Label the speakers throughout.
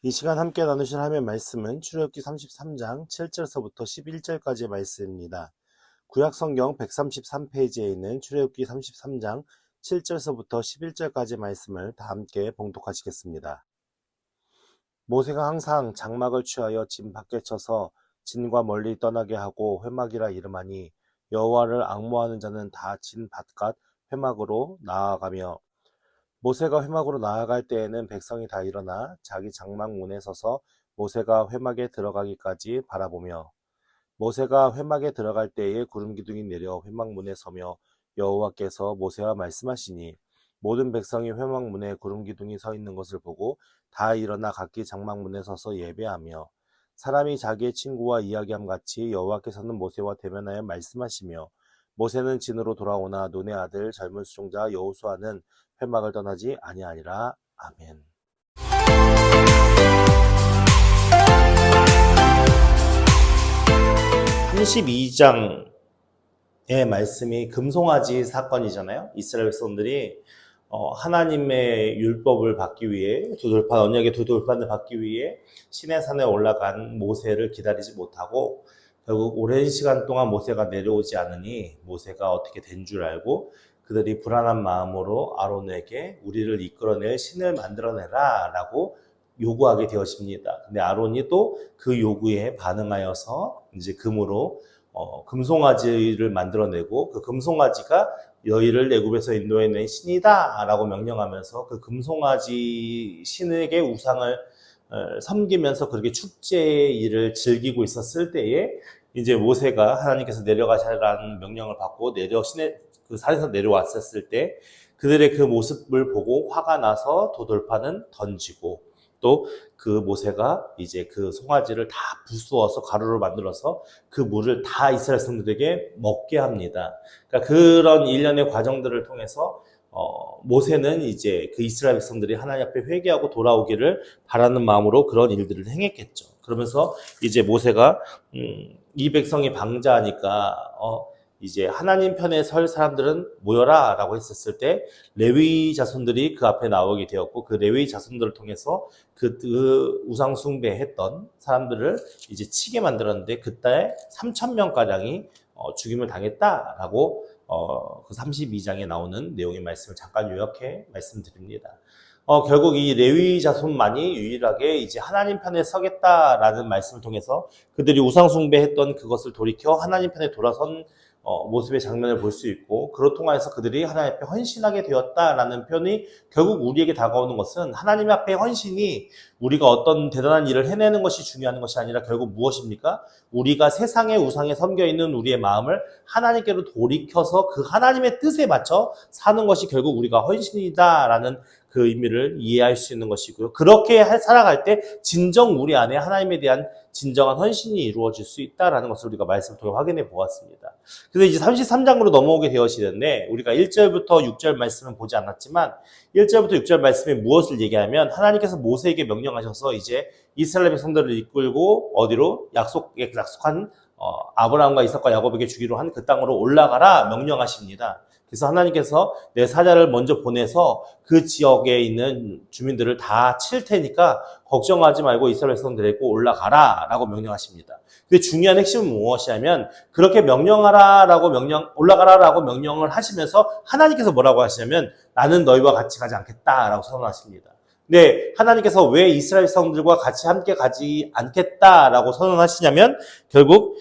Speaker 1: 이 시간 함께 나누실 하나님의 말씀은 출애굽기 33장 7절서부터 11절까지의 말씀입니다. 구약성경 133페이지에 있는 출애굽기 33장 7절서부터 11절까지의 말씀을 다 함께 봉독하시겠습니다. 모세가 항상 장막을 취하여 진 밖에 쳐서 진과 멀리 떠나게 하고 회막이라 이름하니 여호와를 앙모하는 자는 다 진 바깥 회막으로 나아가며 모세가 회막으로 나아갈 때에는 백성이 다 일어나 자기 장막 문에 서서 모세가 회막에 들어가기까지 바라보며 모세가 회막에 들어갈 때에 구름 기둥이 내려 회막 문에 서며 여호와께서 모세와 말씀하시니 모든 백성이 회막 문에 구름 기둥이 서 있는 것을 보고 다 일어나 각기 장막 문에 서서 예배하며 사람이 자기의 친구와 이야기함 같이 여호와께서는 모세와 대면하여 말씀하시며 모세는 진으로 돌아오나 눈의 아들 젊은 수종자 여호수아는 회막을 떠나지 아니하니라. 아멘. 32장의 말씀이 금송아지 사건이잖아요. 이스라엘 백성들이 하나님의 율법을 받기 위해 언약의 두 돌판을 받기 위해 시내산에 올라간 모세를 기다리지 못하고 결국 오랜 시간 동안 모세가 내려오지 않으니 모세가 어떻게 된 줄 알고 그들이 불안한 마음으로 아론에게 우리를 이끌어낼 신을 만들어내라 라고 요구하게 되어집니다. 근데 아론이 또 그 요구에 반응하여서 이제 금으로 금송아지를 만들어내고 그 금송아지가 너희를 애굽에서 인도해낸 신이다 라고 명령하면서 그 금송아지 신에게 우상을 섬기면서 그렇게 축제일을 즐기고 있었을 때에 이제 모세가 하나님께서 내려가시라는 명령을 받고 그 산에서 내려왔었을 때 그들의 그 모습을 보고 화가 나서 도돌판은 던지고 또 그 모세가 이제 그 송아지를 다 부수어서 가루로 만들어서 그 물을 다 이스라엘 백성들에게 먹게 합니다. 그러니까 그런 일련의 과정들을 통해서 모세는 이제 그 이스라엘 백성들이 하나님 앞에 회개하고 돌아오기를 바라는 마음으로 그런 일들을 행했겠죠. 그러면서 이제 모세가 이 백성이 방자하니까 이제 하나님 편에 설 사람들은 모여라 라고 했었을 때 레위 자손들이 그 앞에 나오게 되었고 그 레위 자손들을 통해서 그 우상 숭배했던 사람들을 이제 치게 만들었는데 그때 3,000명가량이 죽임을 당했다라고 그 32장에 나오는 내용의 말씀을 잠깐 요약해 말씀드립니다. 결국 이 레위 자손만이 유일하게 이제 하나님 편에 서겠다라는 말씀을 통해서 그들이 우상 숭배했던 그것을 돌이켜 하나님 편에 돌아선 모습의 장면을 볼 수 있고 그로 통하여서 그들이 하나님 앞에 헌신하게 되었다라는 표현이 결국 우리에게 다가오는 것은 하나님 앞에 헌신이 우리가 어떤 대단한 일을 해내는 것이 중요한 것이 아니라 결국 무엇입니까? 우리가 세상의 우상에 섬겨있는 우리의 마음을 하나님께로 돌이켜서 그 하나님의 뜻에 맞춰 사는 것이 결국 우리가 헌신이다라는 그 의미를 이해할 수 있는 것이고요. 그렇게 살아갈 때 진정 우리 안에 하나님에 대한 진정한 헌신이 이루어질 수 있다라는 것을 우리가 말씀을 통해 확인해 보았습니다. 그래서 이제 33장으로 넘어오게 되어지는데 우리가 1절부터 6절 말씀은 보지 않았지만 1절부터 6절 말씀에 무엇을 얘기하면 하나님께서 모세에게 명령하셔서 이제 이스라엘 백성들을 이끌고 어디로 약속한 아브라함과 이삭과 야곱에게 주기로 한 그 땅으로 올라가라 명령하십니다. 그래서 하나님께서 내 사자를 먼저 보내서 그 지역에 있는 주민들을 다 칠 테니까 걱정하지 말고 이스라엘 백성들에게 올라가라 라고 명령하십니다. 근데 중요한 핵심은 무엇이냐면 그렇게 올라가라 라고 명령을 하시면서 하나님께서 뭐라고 하시냐면 나는 너희와 같이 가지 않겠다 라고 선언하십니다. 근데 하나님께서 왜 이스라엘 백성들과 같이 함께 가지 않겠다 라고 선언하시냐면 결국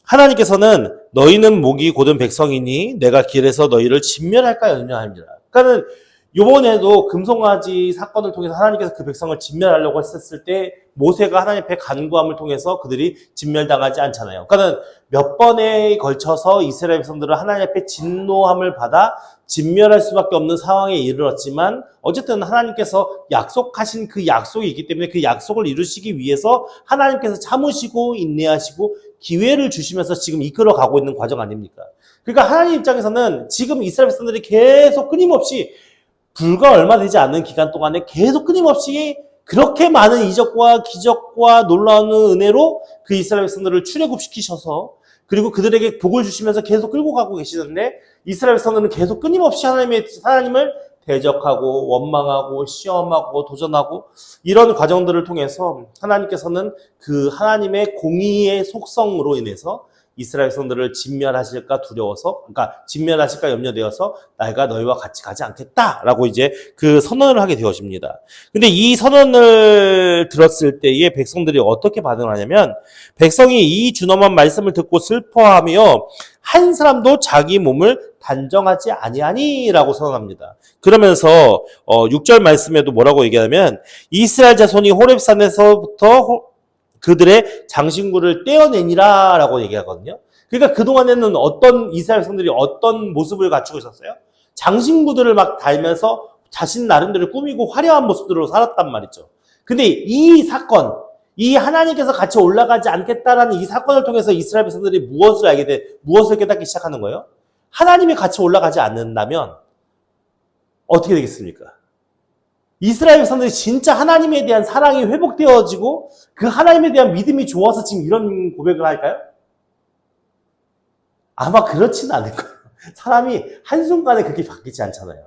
Speaker 1: 하나님께서는 너희는 목이 곧은 백성이니 내가 길에서 너희를 진멸할까 염려합니다. 그러니까는 이번에도 금송아지 사건을 통해서 하나님께서 그 백성을 진멸하려고 했었을 때 모세가 하나님 앞에 간구함을 통해서 그들이 진멸당하지 않잖아요. 그러니까는 몇 번에 걸쳐서 이스라엘 백성들은 하나님 앞에 진노함을 받아 진멸할 수밖에 없는 상황에 이르렀지만 어쨌든 하나님께서 약속하신 그 약속이 있기 때문에 그 약속을 이루시기 위해서 하나님께서 참으시고 인내하시고 기회를 주시면서 지금 이끌어가고 있는 과정 아닙니까? 그러니까 하나님 입장에서는 지금 이스라엘 백성들이 계속 끊임없이 불과 얼마 되지 않는 기간 동안에 계속 끊임없이 그렇게 많은 이적과 기적과 놀라운 은혜로 그 이스라엘 백성들을 출애굽시키셔서 그리고 그들에게 복을 주시면서 계속 끌고 가고 계시는데 이스라엘 백성들은 계속 끊임없이 하나님을 대적하고 원망하고 시험하고 도전하고 이런 과정들을 통해서 하나님께서는 그 하나님의 공의의 속성으로 인해서 이스라엘 백성들을 진멸하실까 두려워서, 그러니까 진멸하실까 염려되어서 내가 너희와 같이 가지 않겠다라고 이제 그 선언을 하게 되어집니다. 근데 이 선언을 들었을 때에 백성들이 어떻게 반응을 하냐면, 백성이 이 준엄한 말씀을 듣고 슬퍼하며 한 사람도 자기 몸을 단정하지 아니하니라고 선언합니다. 그러면서 6절 말씀에도 뭐라고 얘기하냐면, 이스라엘 자손이 호렙산에서부터 그들의 장신구를 떼어내니라 라고 얘기하거든요. 그러니까 그동안에는 이스라엘 백성들이 어떤 모습을 갖추고 있었어요? 장신구들을 막 달면서 자신 나름대로 꾸미고 화려한 모습들로 살았단 말이죠. 근데 이 사건, 이 하나님께서 같이 올라가지 않겠다라는 이 사건을 통해서 이스라엘 백성들이 무엇을 깨닫기 시작하는 거예요? 하나님이 같이 올라가지 않는다면 어떻게 되겠습니까? 이스라엘 백성들이 진짜 하나님에 대한 사랑이 회복되어지고 그 하나님에 대한 믿음이 좋아서 지금 이런 고백을 할까요? 아마 그렇지는 않을 거예요. 사람이 한순간에 그렇게 바뀌지 않잖아요.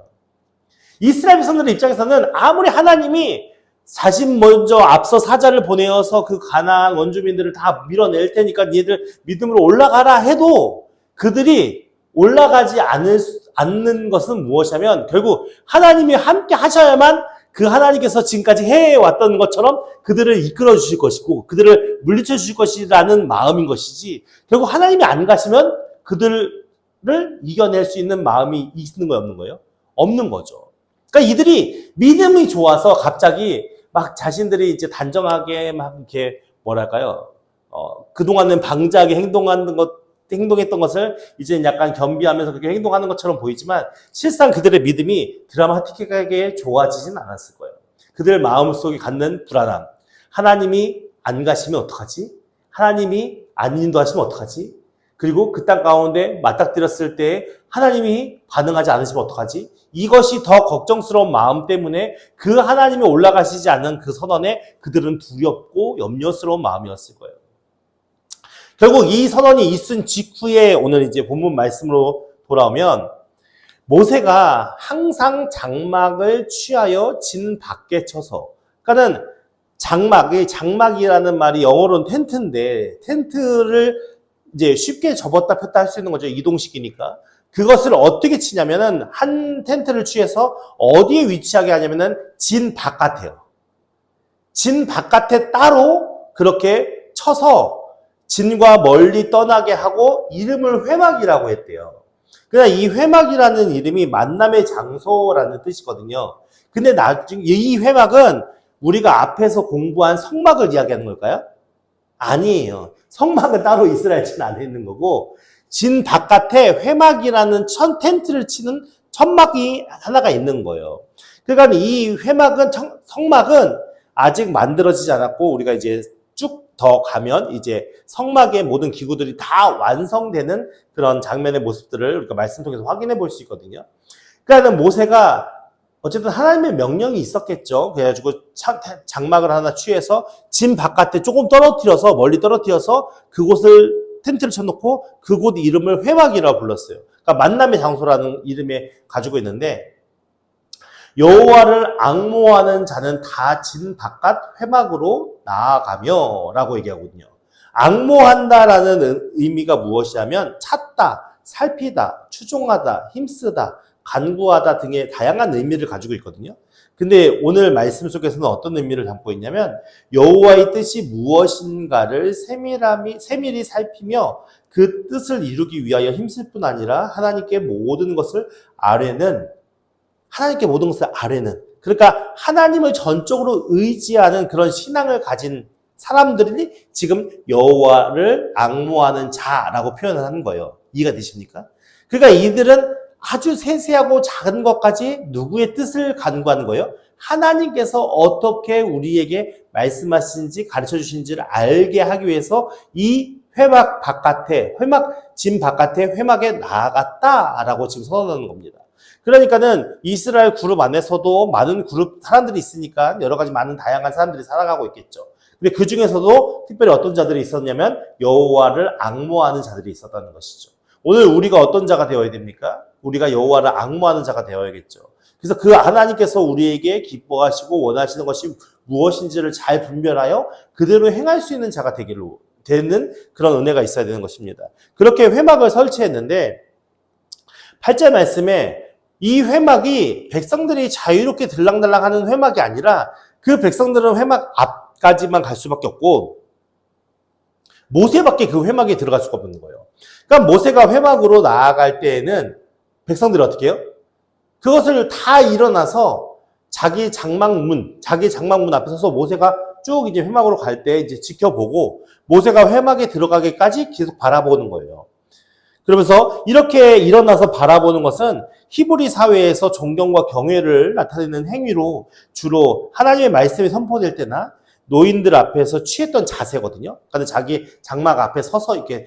Speaker 1: 이스라엘 백성들의 입장에서는 아무리 하나님이 자신 먼저 앞서 사자를 보내어서 그 가나안 원주민들을 다 밀어낼 테니까 니들 믿음으로 올라가라 해도 그들이 올라가지 않는 것은 무엇이냐면 결국 하나님이 함께 하셔야만 그 하나님께서 지금까지 해왔던 것처럼 그들을 이끌어 주실 것이고 그들을 물리쳐 주실 것이라는 마음인 것이지, 결국 하나님이 안 가시면 그들을 이겨낼 수 있는 마음이 있는 거예요, 없는 거예요? 없는 거죠. 그러니까 이들이 믿음이 좋아서 갑자기 막 자신들이 이제 단정하게 막 이렇게 뭐랄까요? 그동안은 방자하게 행동했던 것을 이제 약간 겸비하면서 그렇게 행동하는 것처럼 보이지만 실상 그들의 믿음이 드라마틱하게 좋아지진 않았을 거예요. 그들 마음속에 갖는 불안함. 하나님이 안 가시면 어떡하지? 하나님이 안 인도하시면 어떡하지? 그리고 그 땅 가운데 맞닥뜨렸을 때 하나님이 반응하지 않으시면 어떡하지? 이것이 더 걱정스러운 마음 때문에 그 하나님이 올라가시지 않는 그 선언에 그들은 두렵고 염려스러운 마음이었을 거예요. 결국 이 선언이 있은 직후에 오늘 이제 본문 말씀으로 돌아오면 모세가 항상 장막을 취하여 진 밖에 쳐서, 그러니까는 장막이라는 말이 영어로는 텐트인데 텐트를 이제 쉽게 접었다 폈다 할 수 있는 거죠. 이동식이니까. 그것을 어떻게 치냐면은 한 텐트를 취해서 어디에 위치하게 하냐면은 진 바깥에요. 진 바깥에 따로 그렇게 쳐서 진과 멀리 떠나게 하고 이름을 회막이라고 했대요. 그러나 이 회막이라는 이름이 만남의 장소라는 뜻이거든요. 근데 나중에 이 회막은 우리가 앞에서 공부한 성막을 이야기하는 걸까요? 아니에요. 성막은 따로 이스라엘 진 안에 있는 거고, 진 바깥에 회막이라는 텐트를 치는 천막이 하나가 있는 거예요. 그러니까 이 성막은 아직 만들어지지 않았고, 우리가 이제 쭉 더 가면 이제 성막의 모든 기구들이 다 완성되는 그런 장면의 모습들을 우리가 말씀 통해서 확인해 볼 수 있거든요. 그러니까 모세가 어쨌든 하나님의 명령이 있었겠죠. 그래가지고 장막을 하나 취해서 진 바깥에 조금 멀리 떨어뜨려서 그곳을 텐트를 쳐놓고 그곳 이름을 회막이라고 불렀어요. 그러니까 만남의 장소라는 이름에 가지고 있는데, 여호와를 앙모하는 자는 다 진 바깥 회막으로 나아가며 라고 얘기하거든요. 앙모한다라는 의미가 무엇이냐면 찾다, 살피다, 추종하다, 힘쓰다, 간구하다 등의 다양한 의미를 가지고 있거든요. 근데 오늘 말씀 속에서는 어떤 의미를 담고 있냐면 여호와의 뜻이 무엇인가를 세밀히 살피며 그 뜻을 이루기 위하여 힘쓸 뿐 아니라 하나님께 모든 것을 아뢰는, 그러니까 하나님을 전적으로 의지하는 그런 신앙을 가진 사람들이 지금 여호와를 앙모하는 자라고 표현을 하는 거예요. 이해가 되십니까? 그러니까 이들은 아주 세세하고 작은 것까지 누구의 뜻을 간구하는 거예요? 하나님께서 어떻게 우리에게 말씀하시는지 가르쳐 주시는지를 알게 하기 위해서 이 진 바깥에 회막에 나아갔다라고 지금 선언하는 겁니다. 그러니까는 이스라엘 그룹 안에서도 많은 그룹 사람들이 있으니까 여러 가지 많은 다양한 사람들이 살아가고 있겠죠. 근데 그 중에서도 특별히 어떤 자들이 있었냐면 여호와를 앙모하는 자들이 있었다는 것이죠. 오늘 우리가 어떤 자가 되어야 됩니까? 우리가 여호와를 앙모하는 자가 되어야겠죠. 그래서 그 하나님께서 우리에게 기뻐하시고 원하시는 것이 무엇인지를 잘 분별하여 그대로 행할 수 있는 자가 되는 그런 은혜가 있어야 되는 것입니다. 그렇게 회막을 설치했는데 8절 말씀에 이 회막이 백성들이 자유롭게 들락날락하는 회막이 아니라 그 백성들은 회막 앞까지만 갈 수밖에 없고 모세밖에 그 회막에 들어갈 수가 없는 거예요. 그러니까 모세가 회막으로 나아갈 때에는 백성들이 어떻게 해요? 그것을 다 일어나서 자기 장막문 앞에 서서 모세가 쭉 이제 회막으로 갈 때 이제 지켜보고 모세가 회막에 들어가기까지 계속 바라보는 거예요. 그러면서 이렇게 일어나서 바라보는 것은 히브리 사회에서 존경과 경외를 나타내는 행위로 주로 하나님의 말씀이 선포될 때나 노인들 앞에서 취했던 자세거든요. 그러니까 자기 장막 앞에 서서 이렇게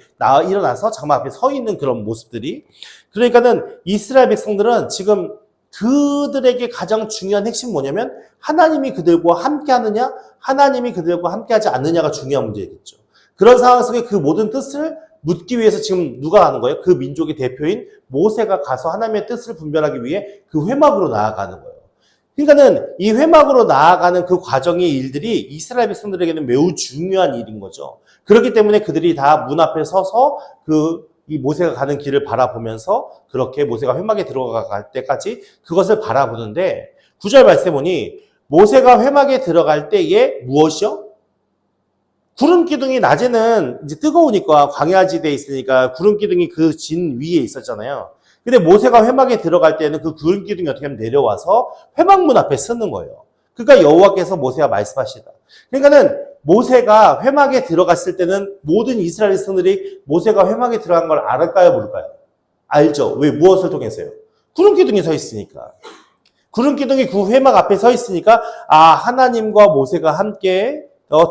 Speaker 1: 일어나서 장막 앞에 서 있는 그런 모습들이. 그러니까는 이스라엘 백성들은 지금 그들에게 가장 중요한 핵심은 뭐냐면 하나님이 그들과 함께 하느냐, 하나님이 그들과 함께 하지 않느냐가 중요한 문제겠죠. 그런 상황 속에 그 모든 뜻을 묻기 위해서 지금 누가 하는 거예요? 그 민족의 대표인 모세가 가서 하나님의 뜻을 분별하기 위해 그 회막으로 나아가는 거예요. 그러니까는 이 회막으로 나아가는 그 과정의 일들이 이스라엘 백성들에게는 매우 중요한 일인 거죠. 그렇기 때문에 그들이 다 문 앞에 서서 이 모세가 가는 길을 바라보면서 그렇게 모세가 회막에 들어갈 때까지 그것을 바라보는데 9절 말씀해 보니 모세가 회막에 들어갈 때에 무엇이요? 구름 기둥이 낮에는 이제 뜨거우니까 광야지대에 있으니까 구름 기둥이 그 진 위에 있었잖아요. 근데 모세가 회막에 들어갈 때는 그 구름 기둥이 어떻게 하면 내려와서 회막문 앞에 서는 거예요. 그러니까 여호와께서 모세와 말씀하시다. 그러니까는 모세가 회막에 들어갔을 때는 모든 이스라엘 백성들이 모세가 회막에 들어간 걸 알을까요, 모를까요? 알죠. 왜? 무엇을 통해서요? 구름 기둥이 서 있으니까. 구름 기둥이 그 회막 앞에 서 있으니까 하나님과 모세가 함께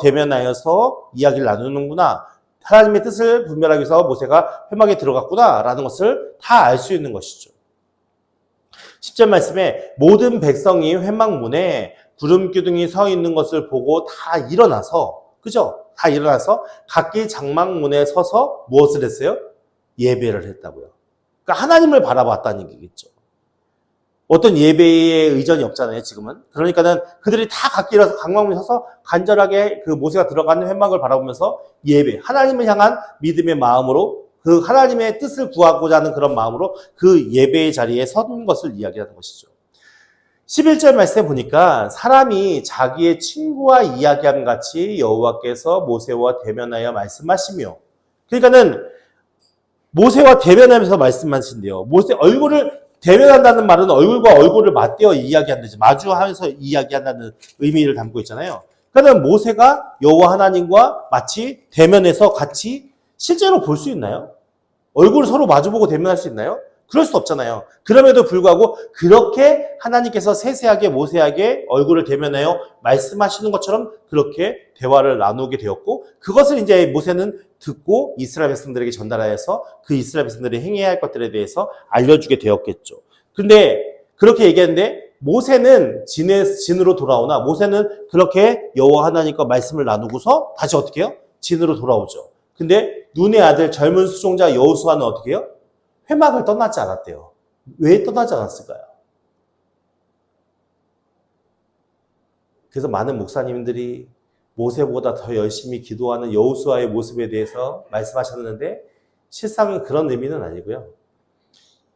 Speaker 1: 대면하여서 이야기를 나누는구나. 하나님의 뜻을 분별하기 위해서 모세가 회막에 들어갔구나 라는 것을 다 알 수 있는 것이죠. 10절 말씀에 모든 백성이 회막문에 구름 기둥이 서 있는 것을 보고 다 일어나서, 그죠? 다 일어나서 각기 장막문에 서서 무엇을 했어요? 예배를 했다고요. 그러니까 하나님을 바라봤다는 얘기겠죠. 어떤 예배에 의전이 없잖아요, 지금은. 그러니까는 그들이 다 각기 일어나서 장막문에 서서 간절하게 그 모세가 들어가는 회막을 바라보면서 예배, 하나님을 향한 믿음의 마음으로 그 하나님의 뜻을 구하고자 하는 그런 마음으로 그 예배의 자리에 선 것을 이야기하는 것이죠. 11절 말씀에 보니까 사람이 자기의 친구와 이야기함 같이 여호와께서 모세와 대면하여 말씀하시며, 그러니까는 모세와 대면하면서 말씀하신대요. 모세 얼굴을 대면한다는 말은 얼굴과 얼굴을 맞대어 이야기한다지, 마주하면서 이야기한다는 의미를 담고 있잖아요. 그러니까 모세가 여호와 하나님과 마치 대면해서 같이 실제로 볼 수 있나요? 얼굴을 서로 마주보고 대면할 수 있나요? 그럴 수 없잖아요. 그럼에도 불구하고 그렇게 하나님께서 세세하게 모세에게 얼굴을 대면하여 말씀하시는 것처럼 그렇게 대화를 나누게 되었고, 그것을 이제 모세는 듣고 이스라엘 백성들에게 전달하여서 그 이스라엘 백성들이 행해야 할 것들에 대해서 알려주게 되었겠죠. 근데 그렇게 얘기했는데 모세는 진으로 돌아오나, 모세는 그렇게 여호와 하나님과 말씀을 나누고서 다시 어떻게 해요? 진으로 돌아오죠. 근데 눈의 아들 젊은 수종자 여호수아는 어떻게 해요? 회막을 떠나지 않았대요. 왜 떠나지 않았을까요? 그래서 많은 목사님들이 모세보다 더 열심히 기도하는 여호수아의 모습에 대해서 말씀하셨는데 실상은 그런 의미는 아니고요.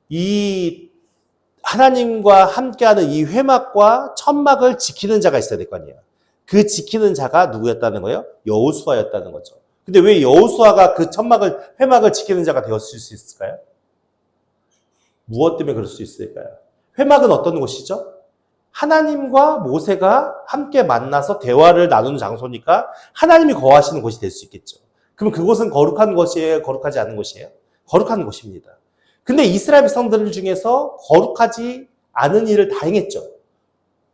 Speaker 1: 이 하나님과 함께하는 이 회막과 천막을 지키는 자가 있어야 될 거 아니에요. 그 지키는 자가 누구였다는 거예요? 여호수아였다는 거죠. 근데 왜 여호수아가 그 회막을 지키는 자가 되었을 수 있을까요? 무엇 때문에 그럴 수 있을까요? 회막은 어떤 곳이죠? 하나님과 모세가 함께 만나서 대화를 나누는 장소니까 하나님이 거하시는 곳이 될 수 있겠죠. 그럼 그곳은 거룩한 곳이에요? 거룩하지 않은 곳이에요? 거룩한 곳입니다. 근데 이스라엘 백성들 중에서 거룩하지 않은 일을 다 행했죠.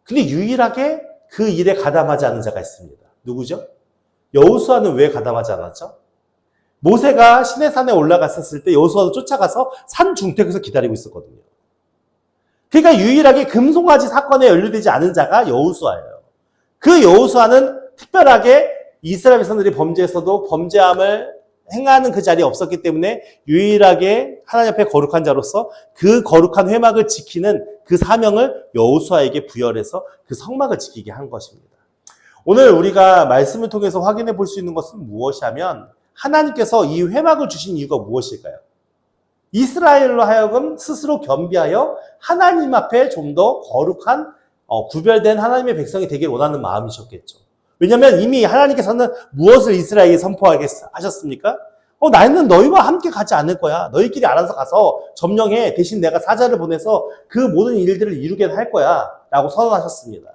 Speaker 1: 근데 유일하게 그 일에 가담하지 않은 자가 있습니다. 누구죠? 여호수아는 왜 가담하지 않았죠? 모세가 시내산에 올라갔었을 때 여호수아도 쫓아가서 산 중턱에서 기다리고 있었거든요. 그러니까 유일하게 금송아지 사건에 연루되지 않은 자가 여호수아예요. 그 여호수아는 특별하게 이스라엘 백성들이 범죄에서도 범죄함을 행하는 그 자리에 없었기 때문에 유일하게 하나님 앞에 거룩한 자로서 그 거룩한 회막을 지키는 그 사명을 여호수아에게 부여해서 그 성막을 지키게 한 것입니다. 오늘 우리가 말씀을 통해서 확인해 볼 수 있는 것은 무엇이냐면 하나님께서 이 회막을 주신 이유가 무엇일까요? 이스라엘로 하여금 스스로 겸비하여 하나님 앞에 좀 더 거룩한 구별된 하나님의 백성이 되길 원하는 마음이셨겠죠. 왜냐하면 이미 하나님께서는 무엇을 이스라엘에게 선포하셨습니까? 나는 너희와 함께 가지 않을 거야. 너희끼리 알아서 가서 점령해. 대신 내가 사자를 보내서 그 모든 일들을 이루게 할 거야. 라고 선언하셨습니다.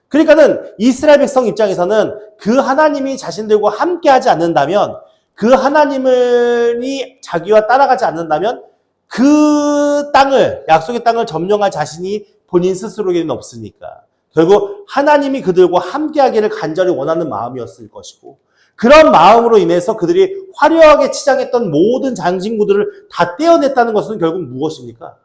Speaker 1: 그러니까는 이스라엘 백성 입장에서는 그 하나님이 자신들과 함께 하지 않는다면, 그 하나님이 자기와 따라가지 않는다면 그 땅을, 약속의 땅을 점령할 자신이 본인 스스로에게는 없으니까 결국 하나님이 그들과 함께하기를 간절히 원하는 마음이었을 것이고, 그런 마음으로 인해서 그들이 화려하게 치장했던 모든 장신구들을 다 떼어냈다는 것은 결국 무엇입니까?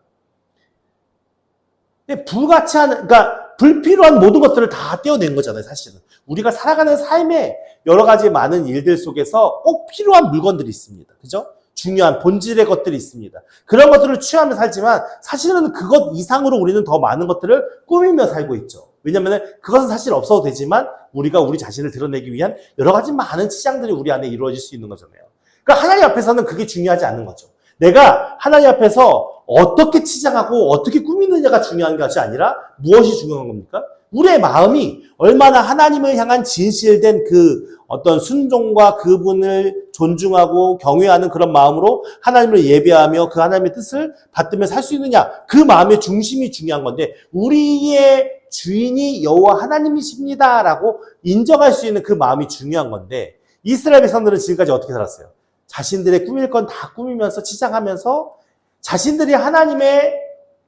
Speaker 1: 그러니까 불필요한 모든 것들을 다 떼어낸 거잖아요, 사실은. 우리가 살아가는 삶에 여러 가지 많은 일들 속에서 꼭 필요한 물건들이 있습니다. 그죠? 중요한 본질의 것들이 있습니다. 그런 것들을 취하며 살지만 사실은 그것 이상으로 우리는 더 많은 것들을 꾸미며 살고 있죠. 왜냐하면 그것은 사실 없어도 되지만 우리가 우리 자신을 드러내기 위한 여러 가지 많은 치장들이 우리 안에 이루어질 수 있는 거잖아요. 그러니까 하나님 앞에서는 그게 중요하지 않는 거죠. 내가 하나님 앞에서 어떻게 치장하고 어떻게 꾸미느냐가 중요한 것이 아니라 무엇이 중요한 겁니까? 우리의 마음이 얼마나 하나님을 향한 진실된 그 어떤 순종과 그분을 존중하고 경외하는 그런 마음으로 하나님을 예배하며 그 하나님의 뜻을 받들며 살 수 있느냐, 그 마음의 중심이 중요한 건데, 우리의 주인이 여호와 하나님이십니다라고 인정할 수 있는 그 마음이 중요한 건데, 이스라엘 백성들은 지금까지 어떻게 살았어요? 자신들의 꾸밀 건 다 꾸미면서 치장하면서 자신들이 하나님의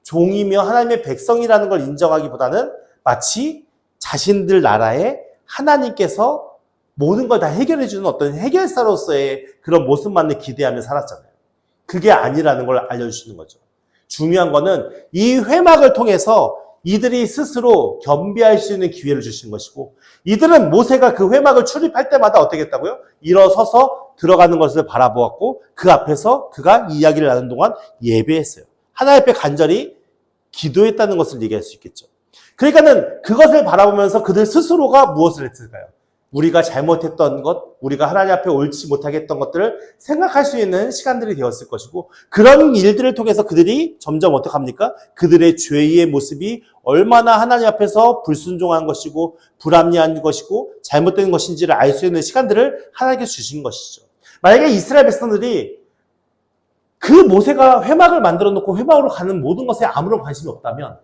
Speaker 1: 종이며 하나님의 백성이라는 걸 인정하기보다는 마치 자신들 나라에 하나님께서 모든 걸 다 해결해 주는 어떤 해결사로서의 그런 모습만을 기대하며 살았잖아요. 그게 아니라는 걸 알려주시는 거죠. 중요한 거는 이 회막을 통해서 이들이 스스로 겸비할 수 있는 기회를 주신 것이고, 이들은 모세가 그 회막을 출입할 때마다 어떻게 했다고요? 일어서서 들어가는 것을 바라보았고 그 앞에서 그가 이야기를 나누는 동안 예배했어요. 하나님 앞에 간절히 기도했다는 것을 얘기할 수 있겠죠. 그러니까는 그것을 바라보면서 그들 스스로가 무엇을 했을까요? 우리가 잘못했던 것, 우리가 하나님 앞에 옳지 못하게 했던 것들을 생각할 수 있는 시간들이 되었을 것이고, 그런 일들을 통해서 그들이 점점 어떻게 합니까? 그들의 죄의 모습이 얼마나 하나님 앞에서 불순종한 것이고 불합리한 것이고 잘못된 것인지를 알 수 있는 시간들을 하나님께서 주신 것이죠. 만약에 이스라엘 백성들이 그 모세가 회막을 만들어 놓고 회막으로 가는 모든 것에 아무런 관심이 없다면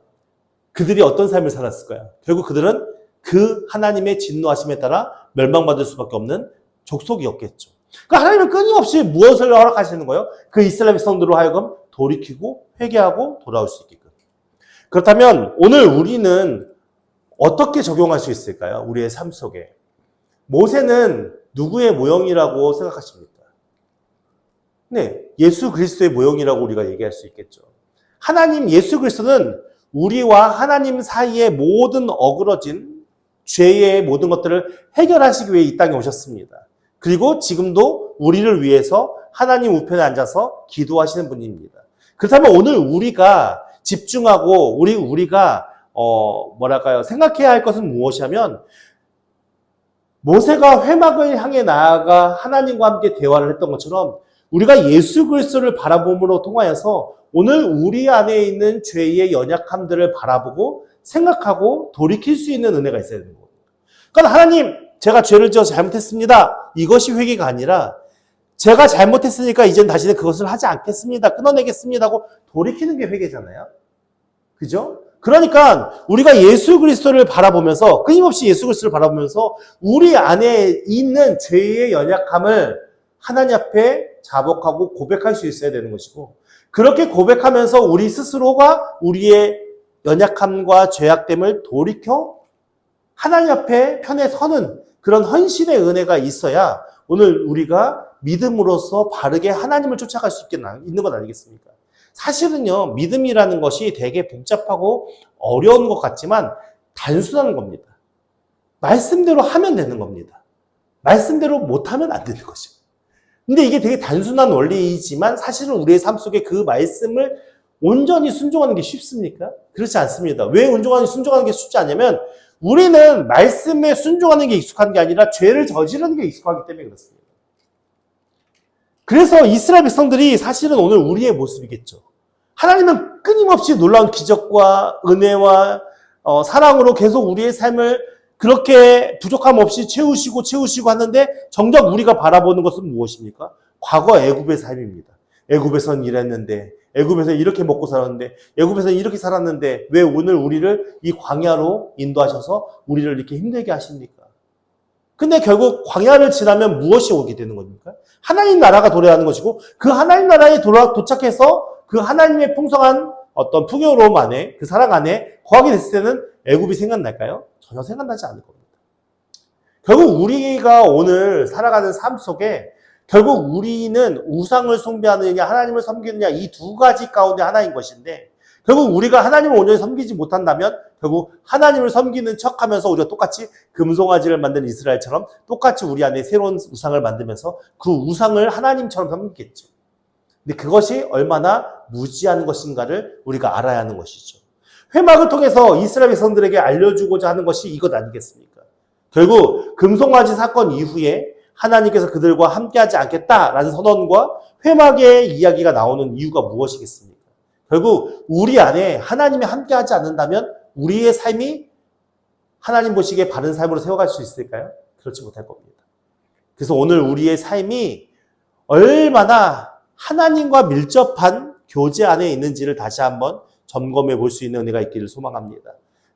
Speaker 1: 그들이 어떤 삶을 살았을까요? 결국 그들은 그 하나님의 진노하심에 따라 멸망받을 수밖에 없는 족속이었겠죠. 그러니까 하나님은 끊임없이 무엇을 허락하시는 거예요? 그 이스라엘 백성들로 하여금 돌이키고 회개하고 돌아올 수 있게끔. 그렇다면 오늘 우리는 어떻게 적용할 수 있을까요? 우리의 삶 속에. 모세는 누구의 모형이라고 생각하십니까? 네, 예수 그리스도의 모형이라고 우리가 얘기할 수 있겠죠. 하나님 예수 그리스도는 우리와 하나님 사이의 모든 어그러진 죄의 모든 것들을 해결하시기 위해 이 땅에 오셨습니다. 그리고 지금도 우리를 위해서 하나님 우편에 앉아서 기도하시는 분입니다. 그렇다면 오늘 우리가 집중하고 우리가 생각해야 할 것은 무엇이냐면, 모세가 회막을 향해 나아가 하나님과 함께 대화를 했던 것처럼 우리가 예수 그리스도를 바라봄으로 통하여서 오늘 우리 안에 있는 죄의 연약함들을 바라보고 생각하고 돌이킬 수 있는 은혜가 있어야 되는 거예요. 그러니까 하나님, 제가 죄를 지어서 잘못했습니다. 이것이 회개가 아니라 제가 잘못했으니까 이젠 다시는 그것을 하지 않겠습니다. 끊어내겠습니다 하고 돌이키는 게 회개잖아요. 그죠? 그러니까 우리가 예수 그리스도를 바라보면서, 끊임없이 예수 그리스도를 바라보면서 우리 안에 있는 죄의 연약함을 하나님 앞에 자복하고 고백할 수 있어야 되는 것이고, 그렇게 고백하면서 우리 스스로가 우리의 연약함과 죄악됨을 돌이켜 하나님 앞에 편에 서는 그런 헌신의 은혜가 있어야 오늘 우리가 믿음으로써 바르게 하나님을 쫓아갈 수 있는 것 아니겠습니까? 사실은요, 믿음이라는 것이 되게 복잡하고 어려운 것 같지만 단순한 겁니다. 말씀대로 하면 되는 겁니다. 말씀대로 못하면 안 되는 것이고, 근데 이게 되게 단순한 원리이지만 사실은 우리의 삶 속에 그 말씀을 온전히 순종하는 게 쉽습니까? 그렇지 않습니다. 왜 온전히 순종하는 게 쉽지 않냐면 우리는 말씀에 순종하는 게 익숙한 게 아니라 죄를 저지르는 게 익숙하기 때문에 그렇습니다. 그래서 이스라엘 백성들이 사실은 오늘 우리의 모습이겠죠. 하나님은 끊임없이 놀라운 기적과 은혜와 사랑으로 계속 우리의 삶을 그렇게 부족함 없이 채우시고 하는데 정작 우리가 바라보는 것은 무엇입니까? 과거 애굽의 삶입니다. 애굽에서는 이랬는데, 애굽에서 이렇게 먹고 살았는데, 애굽에서는 이렇게 살았는데 왜 오늘 우리를 이 광야로 인도하셔서 우리를 이렇게 힘들게 하십니까? 근데 결국 광야를 지나면 무엇이 오게 되는 겁니까? 하나님 나라가 도래하는 것이고 그 하나님 나라에 도착해서 그 하나님의 풍성한 어떤 풍요로움 안에 그 사랑 안에 거하게 됐을 때는 애굽이 생각날까요? 전혀 생각나지 않을 겁니다. 결국 우리가 오늘 살아가는 삶 속에 결국 우리는 우상을 숭배하느냐 하나님을 섬기느냐 이 두 가지 가운데 하나인 것인데 결국 우리가 하나님을 온전히 섬기지 못한다면 결국 하나님을 섬기는 척하면서 우리가 똑같이 금송아지를 만든 이스라엘처럼 똑같이 우리 안에 새로운 우상을 만들면서 그 우상을 하나님처럼 섬기겠죠. 근데 그것이 얼마나 무지한 것인가를 우리가 알아야 하는 것이죠. 회막을 통해서 이스라엘 백성들에게 알려주고자 하는 것이 이것 아니겠습니까? 결국 금송아지 사건 이후에 하나님께서 그들과 함께하지 않겠다라는 선언과 회막의 이야기가 나오는 이유가 무엇이겠습니까? 결국 우리 안에 하나님이 함께하지 않는다면 우리의 삶이 하나님 보시기에 바른 삶으로 세워갈 수 있을까요? 그렇지 못할 겁니다. 그래서 오늘 우리의 삶이 얼마나 하나님과 밀접한 교제 안에 있는지를 다시 한번 점검해 볼 수 있는 은혜가 있기를 소망합니다.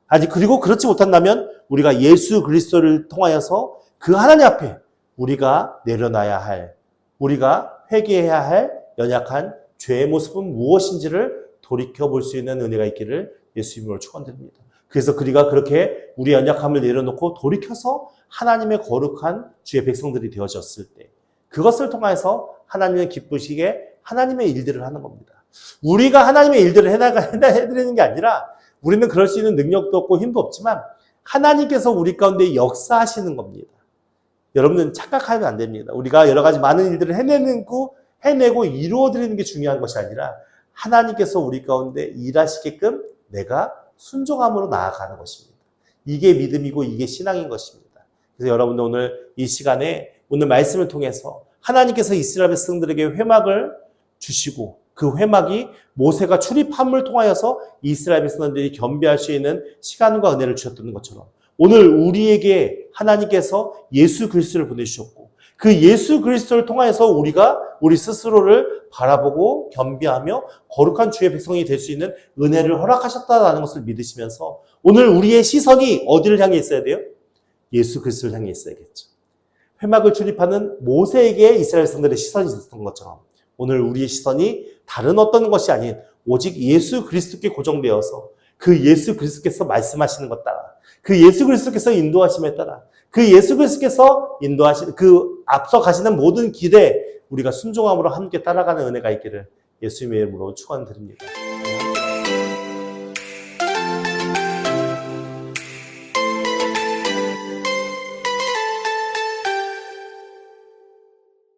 Speaker 1: 아직 그리고 그렇지 못한다면 우리가 예수 그리스도를 통하여서 그 하나님 앞에 우리가 내려놔야 할, 우리가 회개해야 할 연약한 죄의 모습은 무엇인지를 돌이켜 볼 수 있는 은혜가 있기를 예수 이름으로 축원드립니다. 그래서 우리가 그렇게 우리 연약함을 내려놓고 돌이켜서 하나님의 거룩한 주의 백성들이 되어졌을 때 그것을 통해서 하나님의 기쁘시게 하나님의 일들을 하는 겁니다. 우리가 하나님의 일들을 해드리는 게 아니라 우리는 그럴 수 있는 능력도 없고 힘도 없지만 하나님께서 우리 가운데 역사하시는 겁니다. 여러분은 착각하면 안 됩니다. 우리가 여러 가지 많은 일들을 해내고 이루어드리는 게 중요한 것이 아니라 하나님께서 우리 가운데 일하시게끔 내가 순종함으로 나아가는 것입니다. 이게 믿음이고 이게 신앙인 것입니다. 그래서 여러분들 오늘 이 시간에 오늘 말씀을 통해서 하나님께서 이스라엘 백성들에게 회막을 주시고 그 회막이 모세가 출입함을 통하여서 이스라엘 백성들이 겸비할 수 있는 시간과 은혜를 주셨던 것처럼 오늘 우리에게 하나님께서 예수 그리스도를 보내주셨고 그 예수 그리스도를 통하여서 우리가 우리 스스로를 바라보고 겸비하며 거룩한 주의 백성이 될 수 있는 은혜를 허락하셨다는 것을 믿으시면서 오늘 우리의 시선이 어디를 향해 있어야 돼요? 예수 그리스도를 향해 있어야겠죠. 회막을 출입하는 모세에게 이스라엘 백성들의 시선이 있었던 것처럼 오늘 우리의 시선이 다른 어떤 것이 아닌 오직 예수 그리스도께 고정되어서 그 예수 그리스도께서 말씀하시는 것 따라 그 예수 그리스도께서 인도하심에 따라 그 예수 그리스도께서 그 앞서 가시는 모든 길에 우리가 순종함으로 함께 따라가는 은혜가 있기를 예수님의 이름으로 축원드립니다.